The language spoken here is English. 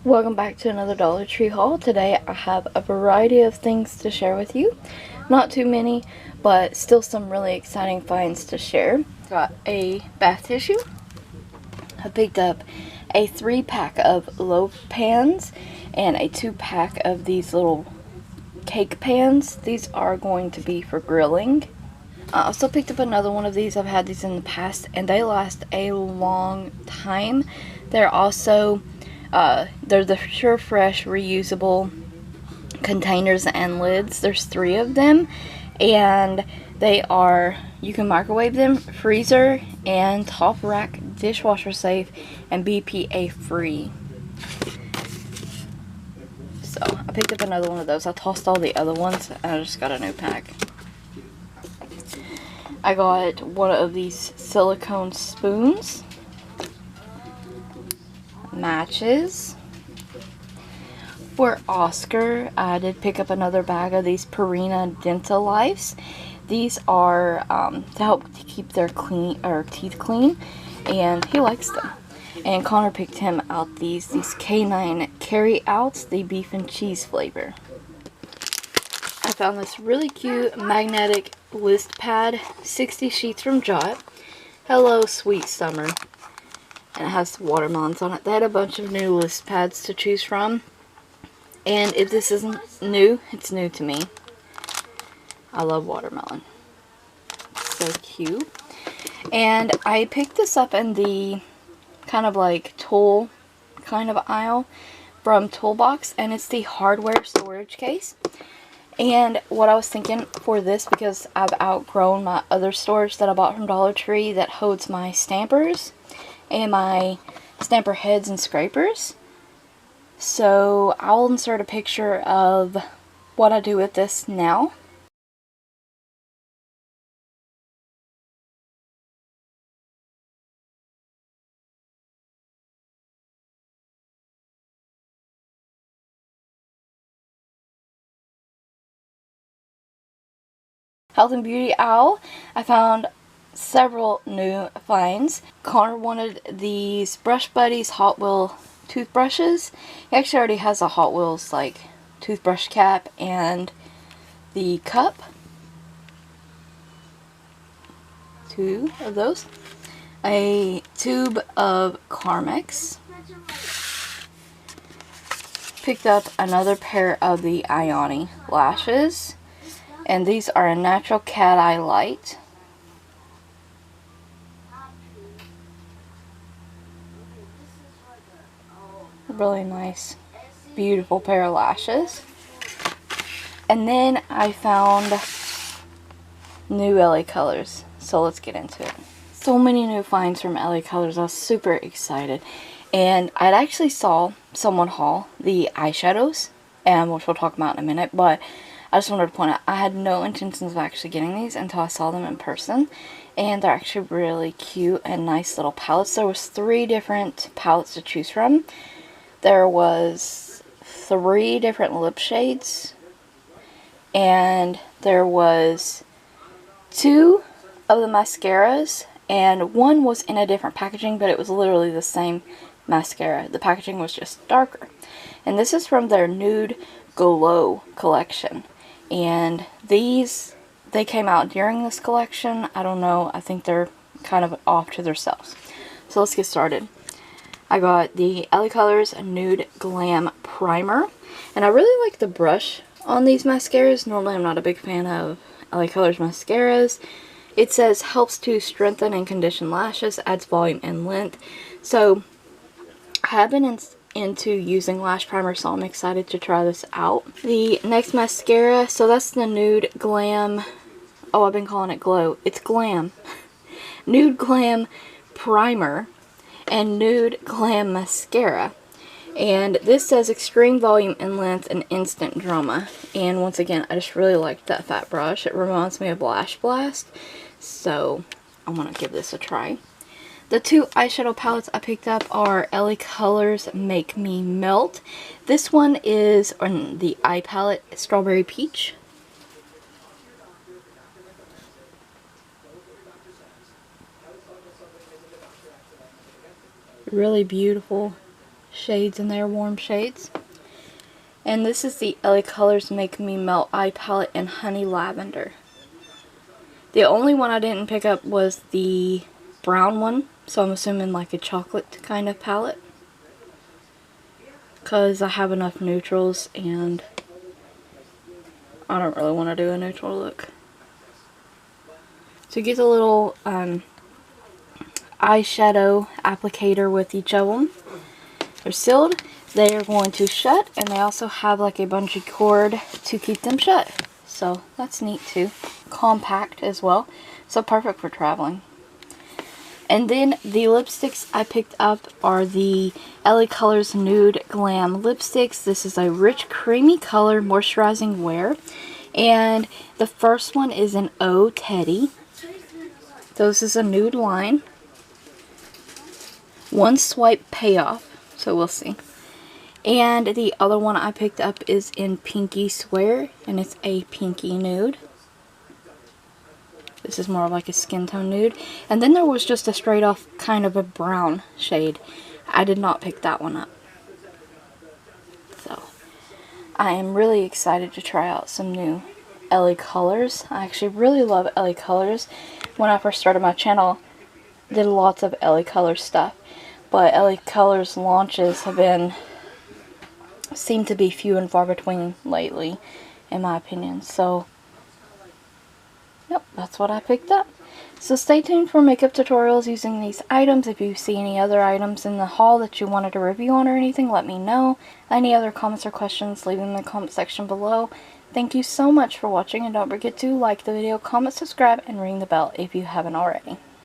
Welcome back to another Dollar Tree haul. Today I have a variety of things to share with you. Not too many, but still some really exciting finds to share. Got a bath tissue. I picked up a 3-pack of loaf pans and a 2-pack of these little cake pans. These are going to be for grilling. I also picked up another one of these. I've had these in the past and they last a long time. They're also they're the Sure Fresh reusable containers and lids. There's 3 of them, and they are, you can microwave them, freezer, and top rack, dishwasher safe, and BPA free. So I picked up another one of those. I tossed all the other ones and I just got a new pack. I got one of these silicone spoons, matches. For Oscar, I did pick up another bag of these Purina Dental Lives. These are to help keep their teeth clean, and he likes them. And Connor picked him out these canine carry outs, the beef and cheese flavor. I found this really cute magnetic list pad, 60 sheets from Jot. Hello, sweet summer. And it has watermelons on it. They had a bunch of new list pads to choose from. And if this isn't new, it's new to me. I love watermelon. It's so cute. And I picked this up in the kind of like tool kind of aisle from Toolbox. And it's the hardware storage case. And what I was thinking for this, because I've outgrown my other storage that I bought from Dollar Tree that holds my stampers and my stamper heads and scrapers. So I'll insert a picture of what I do with this now. Health and Beauty aisle, I found several new finds. Connor wanted these Brush Buddies Hot Wheel toothbrushes. He actually already has a Hot Wheels like toothbrush cap and the cup. 2 of those. A tube of Carmex. Picked up another pair of the Ioni lashes. And these are a natural cat eye light. Really nice, beautiful pair of lashes. And then I found new LA Colors. So let's get into it. So many new finds from LA Colors. I was super excited. And I'd actually saw someone haul the eyeshadows, and which we'll talk about in a minute, but I just wanted to point out I had no intentions of actually getting these until I saw them in person. And they're actually really cute and nice little palettes. There was 3 different palettes to choose from. There was 3 different lip shades. And there was 2 of the mascaras. And 1 was in a different packaging, but it was literally the same mascara. The packaging was just darker. And this is from their Nude Glow collection. And these, they came out during this collection. I don't know. I think they're kind of off to themselves. So let's get started. I got the LA Colors Nude Glam Primer. And I really like the brush on these mascaras. Normally I'm not a big fan of LA Colors mascaras. It says helps to strengthen and condition lashes, adds volume and length. So I have been into using lash primer, so I'm excited to try this out. The next mascara, so that's the Nude Glam, oh, I've been calling it Glow, it's Glam. Nude Glam Primer and Nude Glam Mascara. And this says extreme volume and length and instant drama. And once again, I just really liked that fat brush. It reminds me of Lash Blast, so I'm gonna give this a try. The 2 eyeshadow palettes I picked up are LA Colors Make Me Melt. This one is on the eye palette Strawberry Peach. Really beautiful shades in there, warm shades. And this is the LA Colors Make Me Melt Eye Palette in Honey Lavender. The only one I didn't pick up was the brown one, so I'm assuming like a chocolate kind of palette, because I have enough neutrals and I don't really want to do a neutral look. So you get a little eyeshadow applicator with each of them. They're sealed, they are going to shut, and they also have like a bungee cord to keep them shut. So that's neat too. Compact as well, so perfect for traveling. And then the lipsticks I picked up are the LA Colors Nude Glam lipsticks. This is a rich creamy color moisturizing wear. And the first one is an Oh Teddy. This is a nude line. One swipe payoff, so we'll see. And the other one I picked up is in Pinky Swear, and it's a pinky nude. This is more like a skin tone nude. And then there was just a straight off kind of a brown shade. I did not pick that one up. So, I am really excited to try out some new LA Colors. I actually really love LA Colors. When I first started my channel, I did lots of LA Colors stuff. But LA Colors launches have seem to be few and far between lately, in my opinion. So, yep, that's what I picked up. So stay tuned for makeup tutorials using these items. If you see any other items in the haul that you wanted to review on or anything, let me know. Any other comments or questions, leave them in the comment section below. Thank you so much for watching, and don't forget to like the video, comment, subscribe, and ring the bell if you haven't already.